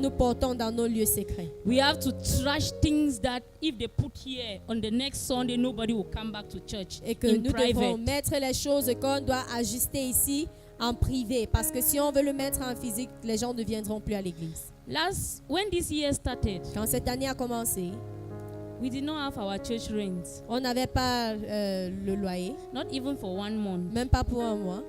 nous portons dans nos lieux secrets. We have to trash things that if they put here on the next Sunday, nobody will come back to church Et que in nous devons private. mettre les choses qu'on doit ajuster ici en privé. Parce que si on veut le mettre en physique, les gens ne viendront plus à l'église. When this year started, Quand cette année a commencé, we did not have our church rent, on n'avait pas le loyer, not even for 1 month. même pas pour un mois.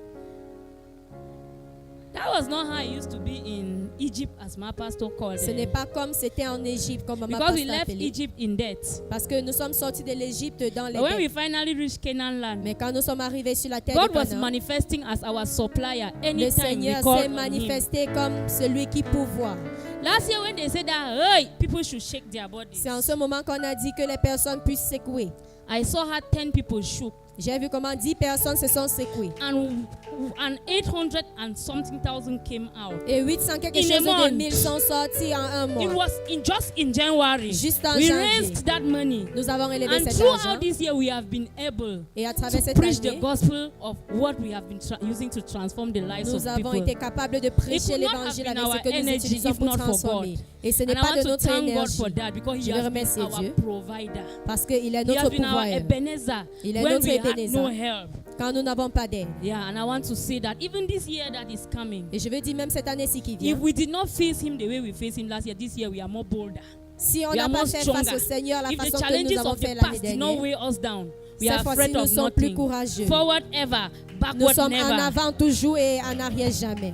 That was not how it used to be in Egypt, as my pastor called Ce n'est it. pas comme c'était en Égypte, comme ma Because we pasteur left appelait. Egypt in debt. Parce que nous sommes sortis de l'Égypte dans les But when we dettes. finally reached Canaan land, Mais quand nous sommes arrivés sur la terre God de was Canaan, manifesting as our supplier le anytime we Seigneur called s'est on Him. manifesté comme celui qui pourvoit. Last year when they said that, hey, people should shake their bodies, C'est en ce moment qu'on a dit que les personnes puissent secouer. I saw how 10 people shook. J'ai vu comment 10 personnes se sont secouées. And 800 and something thousand came out. Et 800 quelque In a chose de month. 1000 sont sortis en un It mois. was just in January. Juste en We janvier. raised that money. Nous avons élevé And cet throughout argent. this year, we have been able Et à travers to cette preach the année, gospel of what we have been using to transform the lives nous of avons people. été capables de prêcher could not l'évangile have been avec ce our que nous energy utilisons if pour not for transformer. God. Et ce n'est And I pas want de to notre thank God énergie. for that because Je He veux has been remercier our Dieu. provider. Parce qu'il est He notre has been our pourvoyeur. Ebenezer Il est when notre we had Ebenezer. no help. Quand nous n'avons pas d'aide. Yeah, and I want to say that even this year that is coming, Et je veux dire même cette année-ci qui if vient, we did not face Him the way we faced Him last year, this year we are more bolder. si on We n'a are pas more fait stronger. face au Seigneur la If the façon que challenges nous avons of fait the l'année past did not dernière, weigh us down, we cette are fois-ci afraid nous of sommes plus nothing. courageux. Forward ever, Nous backward sommes en never. avant toujours et en arrière jamais.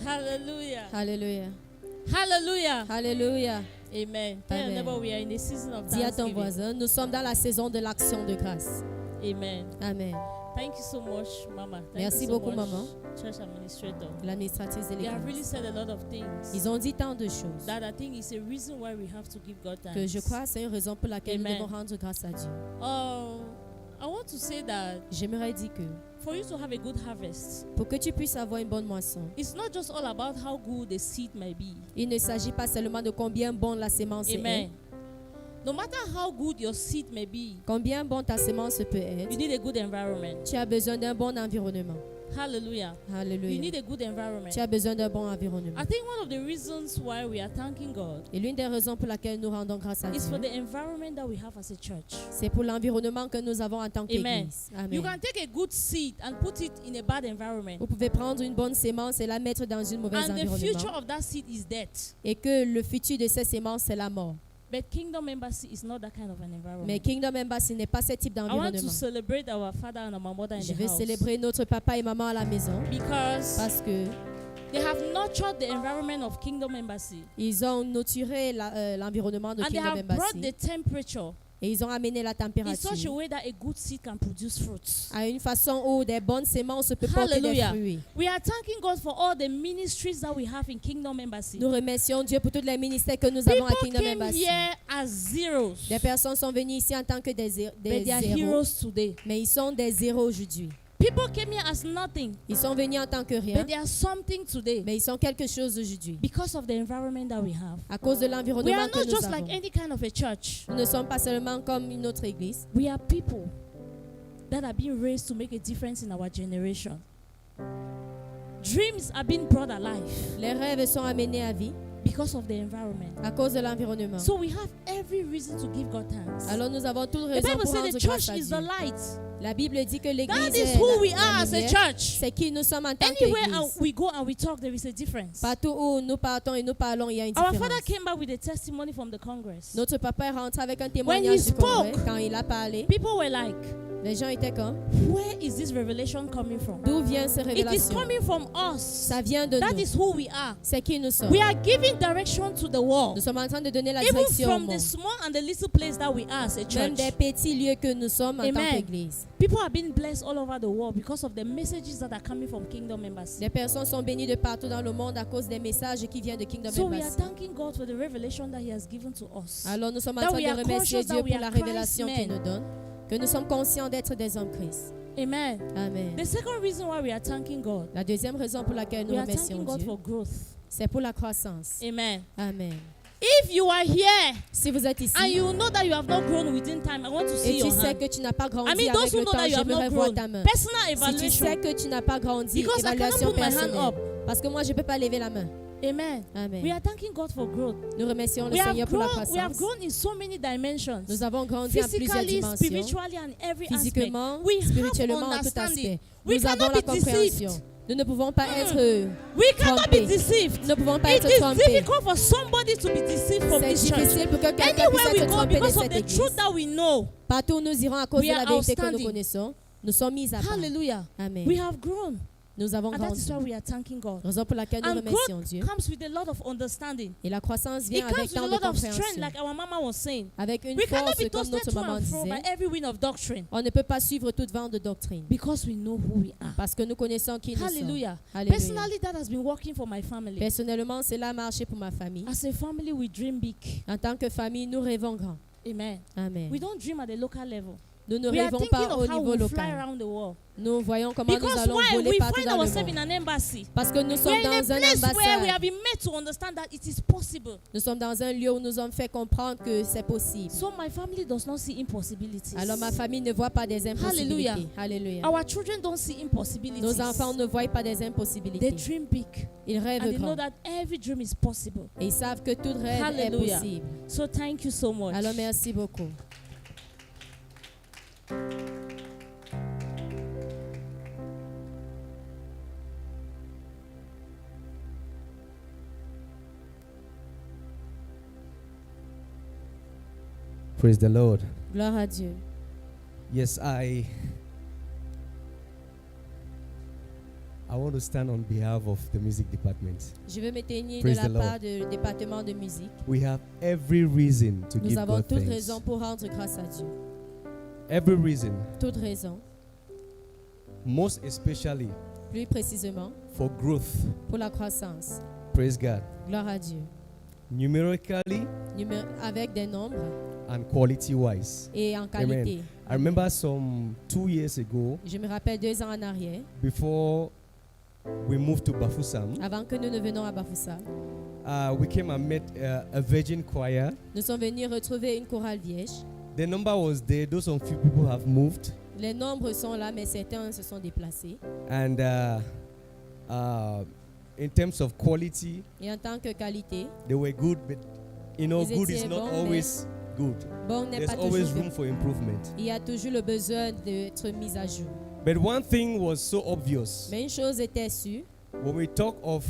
Hallelujah. Alléluia. Hallelujah. Alléluia. Amen. Tell your Amen. neighbor we are in a season of Dis à ton thanksgiving. voisin, nous sommes dans la saison de l'action de grâce. Amen. Amen. Thank you so much, Mama. Thank Merci you so beaucoup, much, maman. Church administrator. L'administratrice de They have really l'église. said a lot of things Ils ont dit tant de choses that I think is a reason why we have to give God thanks. que je crois que c'est une raison pour laquelle Amen. nous devons rendre grâce à Dieu. I want to say that J'aimerais dire que for you to have a good harvest, pour que tu puisses avoir une bonne moisson, it's not just all about how good the seed may be. il ne s'agit pas seulement de combien bon la sémence est, Amen. No matter how good your seed may be, combien bon ta sémence peut you être, need a good environment. tu as besoin d'un bon environnement. Hallelujah. You Alléluia. need a good environment. Tu as besoin d'un bon environnement. I think one of the reasons why we are thanking God Et l'une des raisons pour laquelle nous rendons grâce à is for Dieu, the environment that we have as a church. c'est pour l'environnement que nous avons en tant Amen. qu'Église. You Amen. can take a good seed and put it in a bad environment. Vous pouvez prendre une bonne sémence et la mettre dans un mauvais And the future environnement. of that seed is death. Et que le futur de ces sémences, c'est la mort. But Kingdom Embassy is not that kind of an environment. Mais Kingdom Embassy n'est pas ce type I want to d'environnement. celebrate our father and our mother in Je the vais house. célébrer notre papa et maman à la maison Because parce que they have nurtured the environment of Kingdom Embassy. ils ont nurturé l'environnement de And they Kingdom have brought Embassy the temperature et ils ont amené la in such a température way that a good seed can produce fruits. à une façon où des bonnes sémences peuvent porter des Hallelujah. fruits. We are thanking God for all the ministries that we have in Kingdom Embassy. Nous remercions Dieu pour tous les ministères que nous avons à People Kingdom came Embassy. here as zeros, Des personnes sont venues ici en tant que des but they are zéros, heroes today. mais ils sont des zéros aujourd'hui. People came here as nothing, Ils sont venus en tant que rien, but they are something today mais ils sont quelque chose aujourd'hui. because of the environment that we have. À cause de We l'environnement are que not nous just avons. like any kind of a church. Nous ne sommes pas seulement comme une autre église. We are people that are being raised to make a difference in our generation. Dreams are being brought alive Les rêves sont amenés à vie because of the environment. à cause de l'environnement. So we have every reason to give God thanks. Alors nous avons toute The raison Bible pour says rendre the grâce church à is Dieu. the light. La Bible dit que l'église That est is who we la are as a lumière. church. C'est qui nous sommes en tant Anywhere qu'église. we go and we talk, there is a difference. Partout où nous partons et nous parlons, il y a une Our différence. father came back with a testimony from the Congress. Notre papa est rentré avec un When témoignage he du Congrès. spoke, Quand il a parlé, People were like, les gens étaient comme, where is this revelation coming from? d'où vient cette It is révélation? coming from us. Ça vient de That nous. is who we are. C'est qui nous sommes. We are giving direction to the world. Nous sommes en train de donner la Even direction au from the monde. small and the little place that we are as a Même church. des petits lieux que nous sommes en tant Amen. qu'église. People are being blessed all over the world because of the messages that are coming from Kingdom Embassy. Les personnes sont bénies de partout dans le monde à cause des messages qui viennent de Kingdom So we are Embassy. thanking God for the revelation that He has given to us. Alors nous sommes en That train we de are remercier conscious Dieu that we pour la are Christ's révélation qu'il men. nous donne, que nous sommes conscients d'être des hommes Christ. Amen. Amen. The second reason why we are thanking God, La deuxième raison pour laquelle nous we are remercions thanking God Dieu, for growth. c'est pour la croissance. Amen. Amen. If you are here Si vous êtes ici and you know that you have not grown within time, I want to see et tu your sais hand. que tu n'as pas grandi I mean, avec those who le know temps, that you have j'aimerais not voir grown. ta main. Personal Si tu evaluation. sais que tu n'as pas grandi, Because I cannot évaluation put my hand personnelle. up. Parce que moi, je ne peux pas lever la main. Amen. Amen. We are thanking God for growth. Nous remercions le We have Seigneur pour la grown. We have croissance. grown in so many dimensions. Nous avons grandi en plusieurs Physically, dimensions. spiritually, and every aspect. Physiquement, We have spirituellement, en tout understanding. aspect. We Nous avons cannot la be compréhension. deceived. Nous ne pouvons pas être We cannot be trompés. deceived. Nous ne pouvons pas It être is trompés. difficult for somebody to be deceived from C'est this church. difficile pour que quelqu'un Anywhere puisse we être go, trompé de because of cette the église. truth that we know. Partout où nous irons à cause We de la are vérité que nous outstanding. connaissons, nous sommes mis à part. Hallelujah. Amen. We have grown. Nous avons And that grandi. is why we are thanking God. Raison pour laquelle nous And remercions growth Dieu. comes with a lot of understanding. Et la croissance It vient comes avec with a tant de lot of strength, compréhension. like our mama was saying. Avec une We cannot force, be comme tossed notre to maman and fro by disait. every wind of doctrine. On ne peut pas suivre toute vent de doctrine. Because we know who we are. Parce que nous connaissons qui nous sommes. Hallelujah. Alléluia. Personally, that has been working for my family. Personnellement, cela a marché pour ma famille. As a family, we dream big. En tant que famille, nous rêvons grand. Amen. Amen. We don't dream at the local level. Nous ne We are rêvons thinking pas au of how niveau we fly local. around the world. Nous voyons comment nous Because allons why? voler We partout find dans le ourselves in monde. an embassy. Parce que nous We sommes are in a dans un place where we ambassade. have been made to understand that it is possible. Nous sommes dans un lieu où nous sommes fait comprendre que c'est possible. So my family does not see impossibilities. Alors ma famille ne voit pas des impossibilités. Hallelujah. Alléluia. Our children don't see impossibilities. Nos enfants ne voient pas des They impossibilités. dream big. Ils And rêvent they know grand. that every dream is possible. Et ils savent que tout rêve est Hallelujah. possible. So thank you so much. Alors merci beaucoup. Praise the Lord. Gloire à Dieu. Yes, I want to stand on behalf of the music department. Je veux me tenir de Praise la the Lord. part du département de musique. We have every reason to Nous give avons God toute thanks. raison pour rendre grâce à Dieu. Every reason, Toute raison. most especially Plus précisément, for growth. pour la croissance. Praise God. Gloire à Dieu. Numerically Avec des nombres and quality wise. et en qualité. I remember some 2 years ago, Je me rappelle 2 ans en arrière, before we moved to Bafoussam, avant que nous ne venions à Bafoussam, we came and met a virgin choir. nous sommes venus retrouver une chorale vierge. The number was there, though some few people have moved. Les nombres sont là, mais certains se sont déplacés. And in terms of quality, Et en tant que qualité, they were good, but you know, Ils good is étaient not bons, always good. bon n'est There's pas always toujours room bon. for improvement. Il y a toujours le besoin d'être mis à jour. But one thing was so obvious. Mais une chose était sûre, When we talk of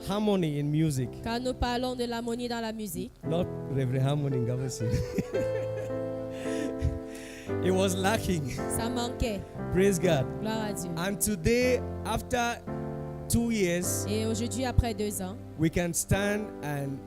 harmony in music, quand nous parlons de l'harmonie dans la musique, not Reverend Harmony in Gavasi, it was lacking. ça manquait. Praise God. Gloire à Dieu. And today, after 2 years, Et aujourd'hui, après 2 ans, we can stand and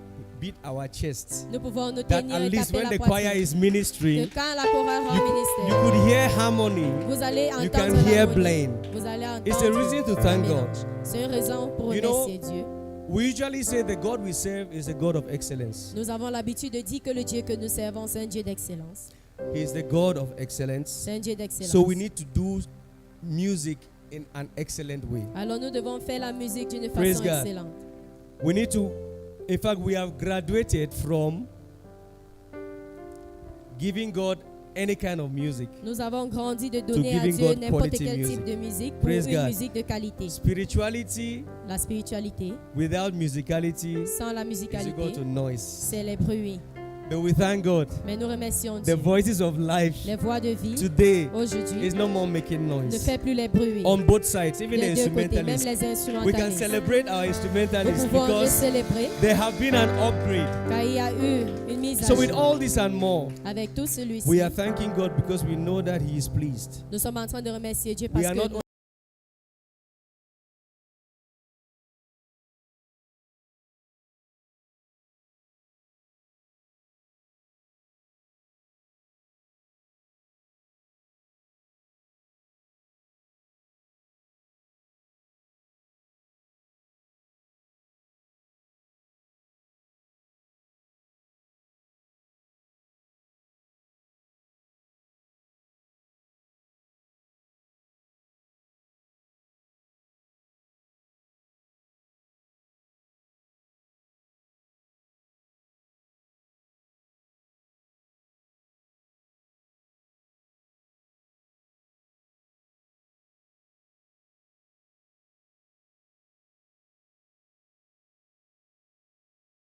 beat our chests. nous pouvons nous That tenir at et least taper when la the choir poitrine. is ministering, Que quand la chorale rend you ministère, could hear harmony. vous allez You entendre can hear l'harmonie. blame. Vous allez It's a entendre reason to thank le God. mélange. C'est une raison pour You know, remercier Dieu. We usually say the God we serve is a God of excellence. Nous avons l'habitude de dire que le Dieu que nous servons, c'est un Dieu d'excellence. He is the God of excellence. C'est un Dieu d'excellence. So we need to do music in an excellent way. Alors nous devons faire la musique d'une Praise façon God. excellente. We need to, in fact, we have graduated from giving God any kind of music. Nous avons grandi de donner à giving Dieu God n'importe quality quel music. type de musique pour Praise une God. musique de qualité. Spirituality La spiritualité, without musicality sans la is musicalité, equal to noise. c'est les bruits. But we thank God. Mais nous remercions The Dieu. voices of life Les voix de vie, today aujourd'hui, is no more making ne noise. fait plus les bruits. On both sides, even the Des deux côtés, même instrumentalists. les We can instrumentalistes. celebrate our Nous instrumentalists pouvons les because célébrer there have been an upgrade. car il y a eu une mise à So with jour. all this and more, Avec tout celui-ci, we are thanking God because we know that He is pleased. nous sommes en train de remercier Dieu We parce are que not nous